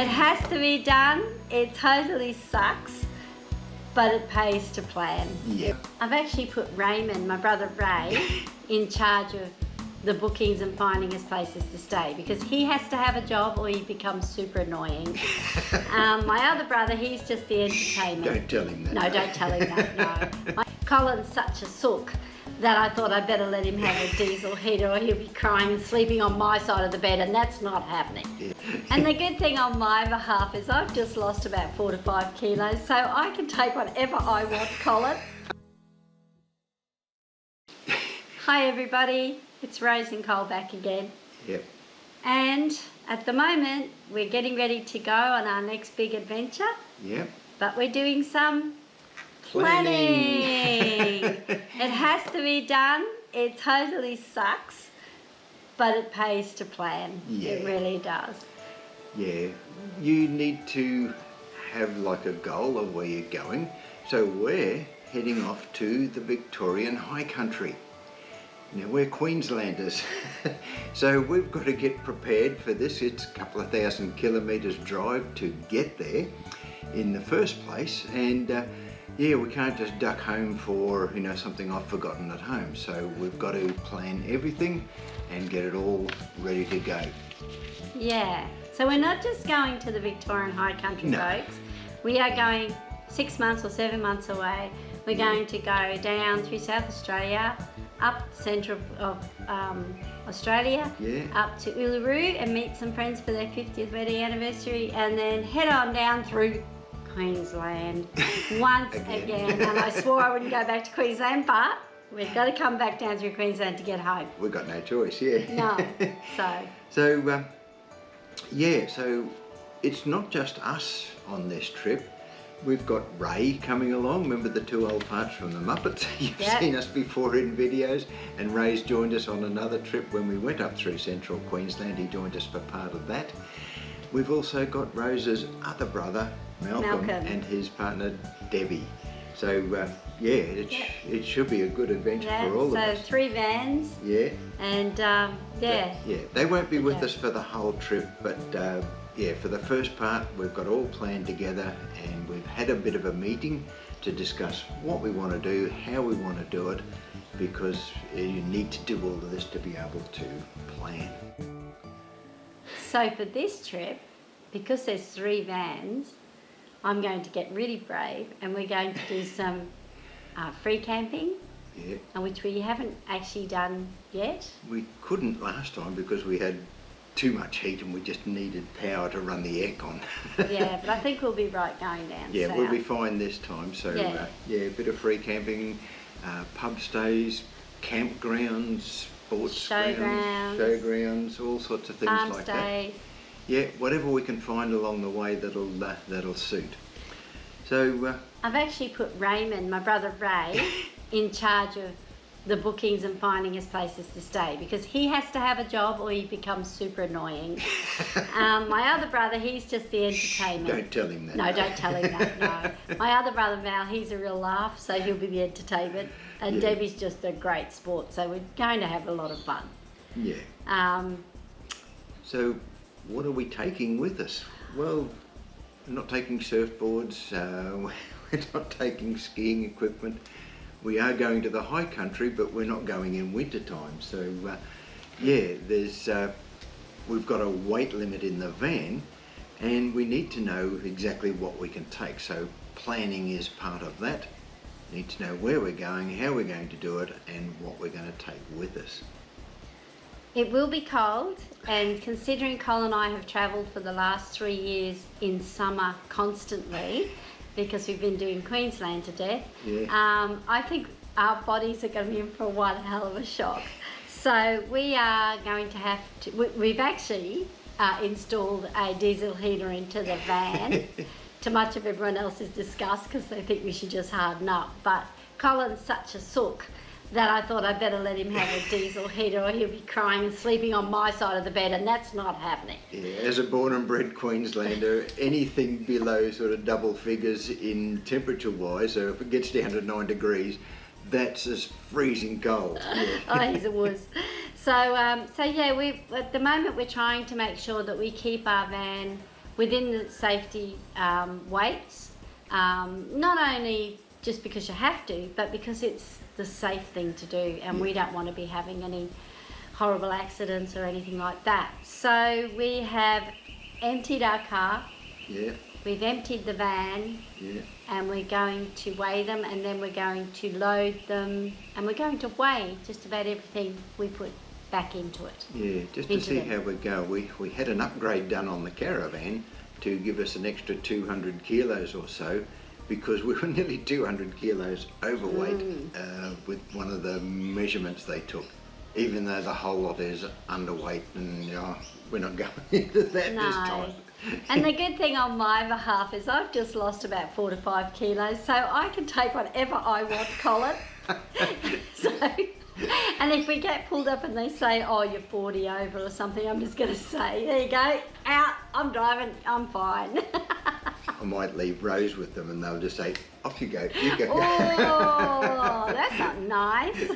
It has to be done. It totally sucks, but it pays to plan. Yeah. I've actually put Raymond, my brother Ray, in charge of the bookings and finding us places to stay, because he has to have a job or he becomes super annoying. My other brother, he's just the entertainment. Don't tell him that. No, don't tell him that, no. Colin's such a sook that I thought I'd better let him have a diesel heater or he'll be crying and sleeping on my side of the bed, and that's not happening. Yeah. And the good thing on my behalf is I've just lost about 4 to 5 kilos, so I can take whatever I want, Colin. Hi everybody, it's Rose and Cole back again. Yep. And at the moment we're getting ready to go on our next big adventure. Yep. But we're doing some planning. It has to be done. It totally sucks, but it pays to plan. Yeah. It really does. Yeah. You need to have like a goal of where you're going. So we're heading off to the Victorian High Country. Now we're Queenslanders, so we've got to get prepared for this. It's a couple of 1,000 kilometres drive to get there in the first place, and yeah, we can't just duck home for, you know, something I've forgotten at home. So we've got to plan everything and get it all ready to go. Yeah, so we're not just going to the Victorian High Country, No. folks. We are going 6 months or 7 months away. We're going to go down through South Australia, up the centre of Australia, Yeah. up to Uluru and meet some friends for their 50th wedding anniversary, and then head on down through Queensland once again. And I swore I wouldn't go back to Queensland, but we've got to come back down through Queensland to get home. We've got no choice, yeah. No, so. So, yeah, so it's not just us on this trip. We've got Ray coming along. Remember the two old farts from the Muppets? You've Yep. seen us before in videos. And Ray's joined us on another trip when we went up through central Queensland. He joined us for part of that. We've also got Rose's other brother, Malcolm. And his partner, Debbie. So, yeah, it should be a good adventure for all of us. So 3 vans. Yeah. And yeah. Yeah, they won't be with us for the whole trip, but yeah, for the first part we've got all planned together, and we've had a bit of a meeting to discuss what we want to do, how we want to do it, because you need to do all of this to be able to plan. So for this trip, because there's 3 vans, I'm going to get really brave, and we're going to do some free camping, Yeah. which we haven't actually done yet. We couldn't last time because we had too much heat and we just needed power to run the aircon. Yeah, but I think we'll be right going down Yeah, south. we'll be fine this time. So Yeah. yeah, a bit of free camping, pub stays, campgrounds, sports grounds, showgrounds, all sorts of things farm like stays. that. Yeah, whatever we can find along the way that'll suit. So I've actually put Raymond, my brother Ray, in charge of the bookings and finding us places to stay, because he has to have a job or he becomes super annoying. My other brother, he's just the entertainment. don't tell him that. No, don't tell him that, no. My other brother Val, he's a real laugh, so he'll be the entertainment. And Yeah. Debbie's just a great sport, so we're going to have a lot of fun. Yeah. So what are we taking with us? Well, we're not taking surfboards, we're not taking skiing equipment. We are going to the high country, but we're not going in winter time. So yeah, we've got a weight limit in the van, and we need to know exactly what we can take. So planning is part of that. Need to know where we're going, how we're going to do it, and what we're going to take with us. It will be cold, and considering Cole and I have travelled for the last 3 years in summer constantly, because we've been doing Queensland to death, Yeah. I think our bodies are going to be in for one hell of a shock. So we are going to have to, we've actually installed a diesel heater into the van, to much of everyone else's disgust, because they think we should just harden up. But Colin's such a sook that I thought I'd better let him have a diesel heater or he'll be crying and sleeping on my side of the bed, and that's not happening. Yeah, as a born and bred Queenslander, anything below sort of double figures in temperature wise, so if it gets down to 9 degrees, that's as freezing cold. Yeah. Oh, he's a wuss. So yeah, at the moment we're trying to make sure that we keep our van within the safety weights, not only just because you have to, but because it's the safe thing to do, and we don't want to be having any horrible accidents or anything like that. So we have emptied our car, we've emptied the van, and we're going to weigh them, and then we're going to load them, and we're going to weigh just about everything we put back into it. Yeah, just to see how we go. We had an upgrade done on the Caravan to give us an extra 200 kilos or so, because we were nearly 200 kilos overweight with one of the measurements they took, even though the whole lot is underweight, and we're not going into that this time. And the good thing on my behalf is I've just lost about 4 to 5 kilos, so I can take whatever I want, Colin. So, and if we get pulled up and they say, oh, you're 40 over or something, I'm just going to say, there you go, out, I'm driving, I'm fine. I might leave Rose with them and they'll just say, off you go, you go. Oh, that's not nice.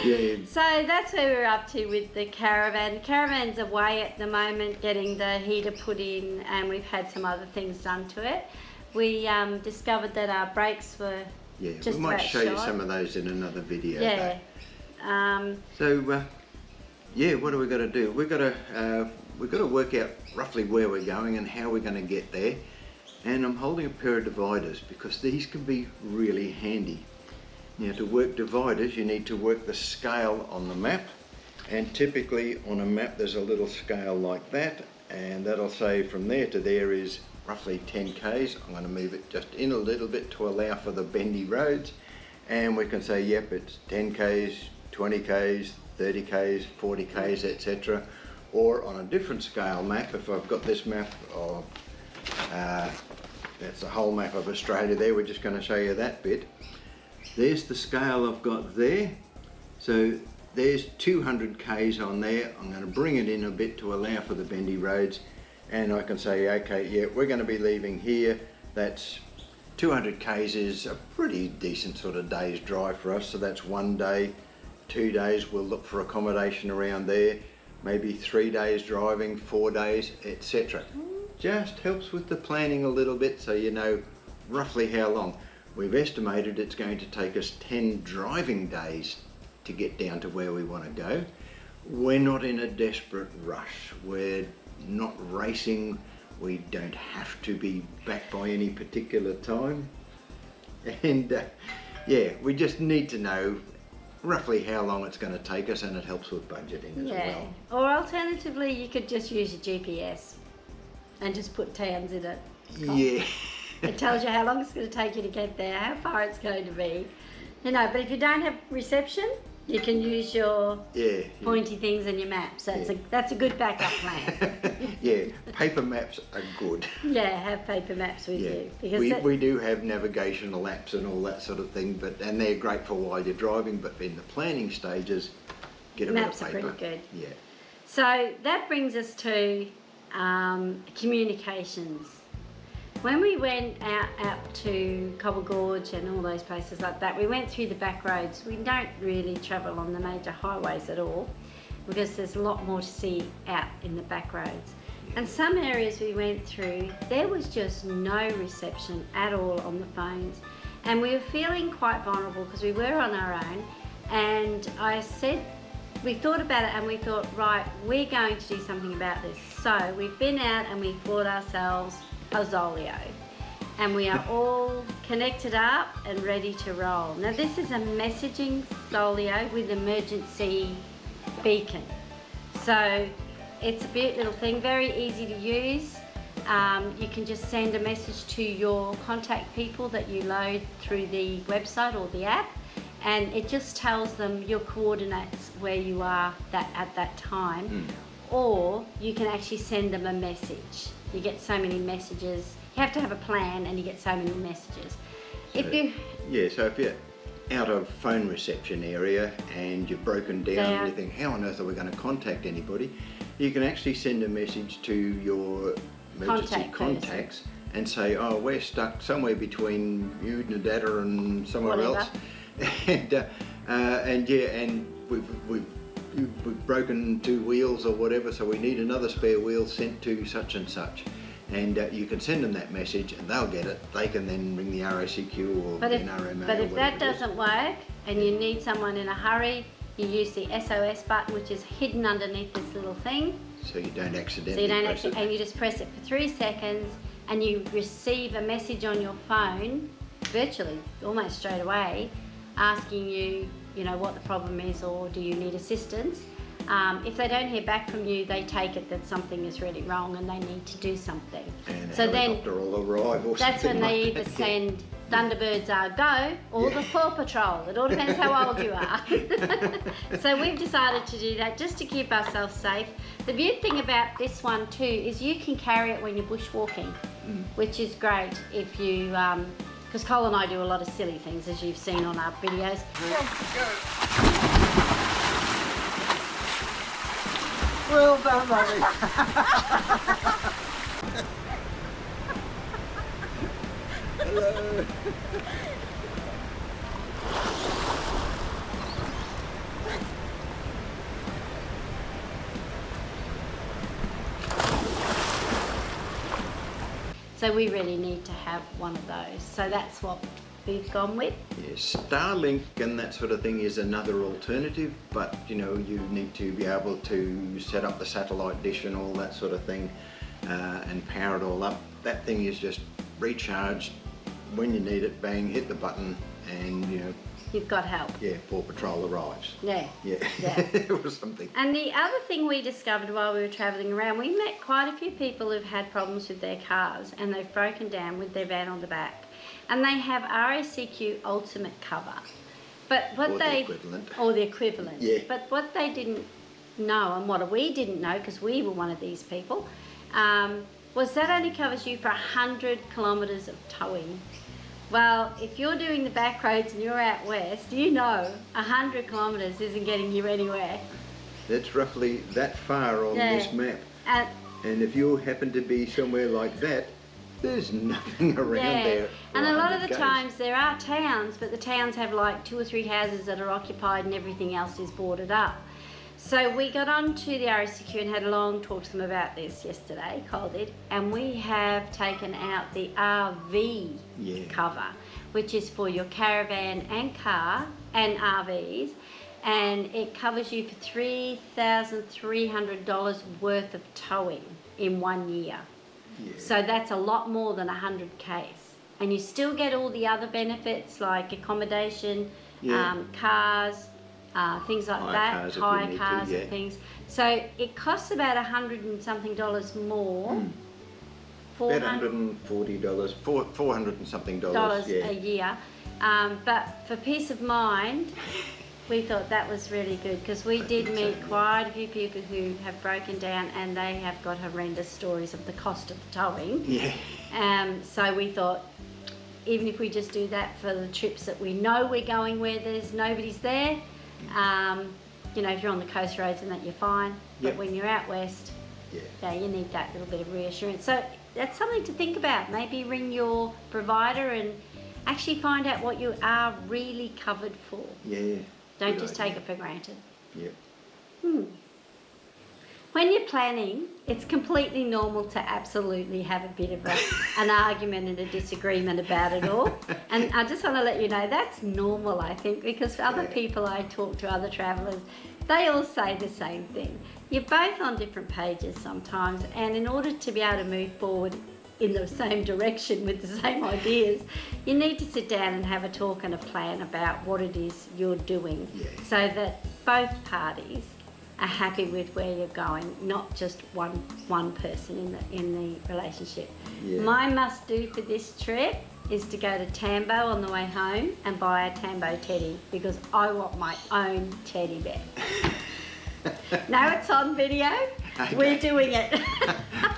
Yeah. So that's where we're up to with the Caravan. The Caravan's away at the moment getting the heater put in, and we've had some other things done to it. We discovered that our brakes were just we might about show you shot. some of those in another video. So what are we got to do? We've got to work out roughly where we're going and how we're going to get there. And I'm holding a pair of dividers because these can be really handy. Now, to work dividers, you need to work the scale on the map, and typically on a map there's a little scale like that, and that'll say from there to there is roughly 10 k's. I'm going to move it just in a little bit to allow for the bendy roads, and we can say, yep, it's 10 k's, 20 k's, 30 k's, 40 k's, etc. Or on a different scale map, if I've got this map of, that's the whole map of Australia there, we're just going to show you that bit. There's the scale I've got there. So there's 200 k's on there. I'm going to bring it in a bit to allow for the bendy roads, and I can say, okay, yeah, we're going to be leaving here. That's 200 k's is a pretty decent sort of day's drive for us. So that's 1 day, 2 days. We'll look for accommodation around there. Maybe 3 days driving, 4 days, etc. Just helps with the planning a little bit, so you know roughly how long. We've estimated it's going to take us 10 driving days to get down to where we want to go. We're not in a desperate rush. We're not racing. We don't have to be back by any particular time. And we just need to know roughly how long it's going to take us, and it helps with budgeting as well. Or alternatively, you could just use your GPS and just put towns in it. Yeah. It tells you how long it's going to take you to get there, how far it's going to be. You know, but if you don't have reception, you can use your pointy things in your maps. That's a good backup plan. Yeah, paper maps are good. Yeah, have paper maps with you. Because we do have navigational apps and all that sort of thing, and they're great for while you're driving, but in the planning stages, get a bit of paper. Maps are pretty good. Yeah. So that brings us to communications. When we went out to Cobble Gorge and all those places like that, we went through the back roads. We don't really travel on the major highways at all because there's a lot more to see out in the back roads. And some areas we went through, there was just no reception at all on the phones. And we were feeling quite vulnerable because we were on our own. And I said, we thought about it and we thought, right, we're going to do something about this. So we've been out and we've bought ourselves a Zoleo, and we are all connected up and ready to roll. Now this is a messaging Zoleo with emergency beacon, so it's a cute little thing, very easy to use. You can just send a message to your contact people that you load through the website or the app, and it just tells them your coordinates where you are at that time. Or you can actually send them a message. You get so many messages. You have to have a plan, and you get so many messages. So if you're out of phone reception area and you've broken down and you think, how on earth are we going to contact anybody? You can actually send a message to your emergency contacts and say, oh, we're stuck somewhere between you, Nadada, and somewhere else. And we've we've broken 2 wheels or whatever, so we need another spare wheel sent to such and such. And you can send them that message and they'll get it. They can then ring the RACQ or But the if, NRMA. but or if whatever that it is. doesn't work and you need someone in a hurry, you use the SOS button, which is hidden underneath this little thing. So you don't accidentally So you don't press it. and you just press it for 3 seconds and you receive a message on your phone, virtually, almost straight away, asking you, you know, what the problem is or do you need assistance. If they don't hear back from you, they take it that something is really wrong and they need to do something. And so a then helicopter will arrive or that's when something they like either that. send Thunderbirds Are Go or the Paw Patrol. It all depends how old you are. So we've decided to do that just to keep ourselves safe. The beauty thing about this one too is you can carry it when you're bushwalking, which is great if you, because Cole and I do a lot of silly things, as you've seen on our videos. Well done, mate. Hello. So we really need to have one of those. So that's what we've gone with. Yeah, Starlink and that sort of thing is another alternative, but you know, you need to be able to set up the satellite dish and all that sort of thing and power it all up. That thing is just recharged when you need it, bang, hit the button and you know, You've got help. yeah, Paw Patrol arrives. Yeah. Yeah, Yeah. or something. And the other thing we discovered while we were travelling around, we met quite a few people who've had problems with their cars and they've broken down with their van on the back. And they have RACQ Ultimate Cover. But what Or the they... equivalent. Or the equivalent. Yeah. But what they didn't know, and what we didn't know, because we were one of these people, was that only covers you for 100 kilometres of towing. Well, if you're doing the back roads and you're out west, you know 100 kilometres isn't getting you anywhere. That's roughly that far on this map. And if you happen to be somewhere like that, there's nothing around there. And a lot of the 100 k's. times there are towns, but the towns have like 2 or 3 houses that are occupied and everything else is boarded up. So we got on to the RACQ and had a long talk to them about this yesterday, Cole did, and we have taken out the RV cover, which is for your caravan and car and RVs, and it covers you for $3,300 worth of towing in 1 year. Yeah. So that's a lot more than 100 Ks. And you still get all the other benefits like accommodation, cars, things like that, hire cars and things. So it costs about $100 and something more. About $140, $400 and something a year. But for peace of mind, we thought that was really good because we did meet quite a few people who have broken down and they have got horrendous stories of the cost of towing. Yeah. So we thought, even if we just do that for the trips that we know we're going where there's nobody's there, you know, if you're on the coast roads and that you're fine, but when you're out west, you need that little bit of reassurance. So that's something to think about. Maybe ring your provider and actually find out what you are really covered for. Yeah. Don't just take it for granted. Yep. When you're planning, it's completely normal to absolutely have a bit of an argument and a disagreement about it all. And I just want to let you know that's normal, I think, because other people I talk to, other travellers, they all say the same thing. You're both on different pages sometimes, and in order to be able to move forward in the same direction with the same ideas, you need to sit down and have a talk and a plan about what it is you're doing so that both parties are happy with where you're going, not just one person in the relationship. My must do for this trip is to go to Tambo on the way home and buy a Tambo teddy because I want my own teddy bear. Now it's on video. Okay. We're doing it.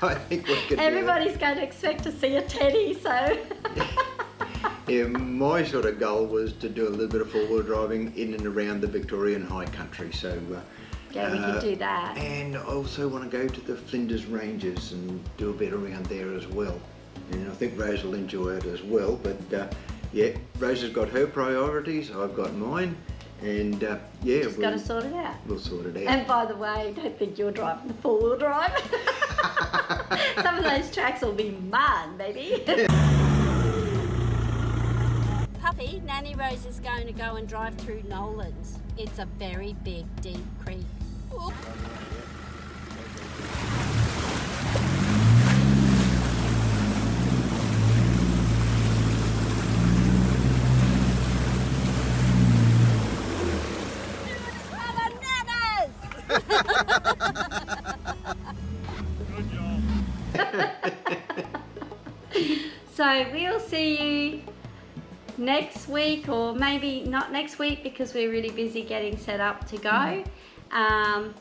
I think we could. Everybody's going to expect to see a teddy, so. Yeah, my sort of goal was to do a little bit of four-wheel driving in and around the Victorian high country. So. Yeah, we can do that. And I also want to go to the Flinders Ranges and do a bit around there as well. And I think Rose will enjoy it as well. But yeah, Rose has got her priorities, I've got mine. And yeah, Just got to sort it out. We'll sort it out. And by the way, don't think you're driving the four-wheel drive. Some of those tracks will be mud, baby. Puppy, Nanny Rose is going to go and drive through Nolan's. It's a very big, deep creek. Oop. So we'll see you next week, or maybe not next week because we're really busy getting set up to go.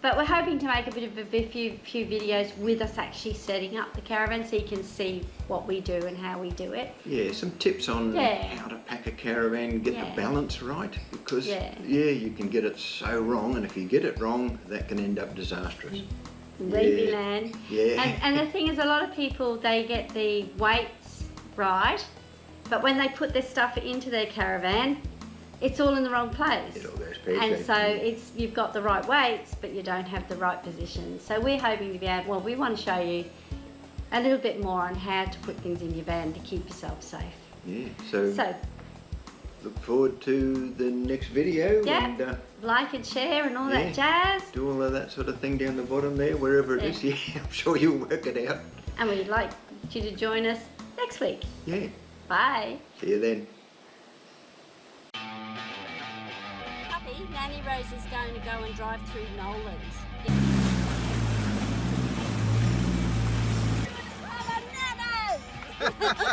But we're hoping to make a bit of a few videos with us actually setting up the caravan, so you can see what we do and how we do it. Yeah, some tips on how to pack a caravan, get the balance right, because you can get it so wrong, and if you get it wrong, that can end up disastrous. Leavy land. Yeah. And the thing is, a lot of people, they get the weights right, but when they put their stuff into their caravan, it's all in the wrong place. It all goes pear-shaped. And so you've got the right weights, but you don't have the right position. So we're hoping to be able, well, we want to show you a little bit more on how to put things in your van to keep yourself safe. Yeah, so look forward to the next video. Yeah, and, like and share and all that jazz. Do all of that sort of thing down the bottom there, wherever it is. Yeah, I'm sure you'll work it out. And we'd like you to join us next week. Yeah. Bye. See you then. Puppy, Nanny Rose is going to go and drive through Nolan's. Bananas!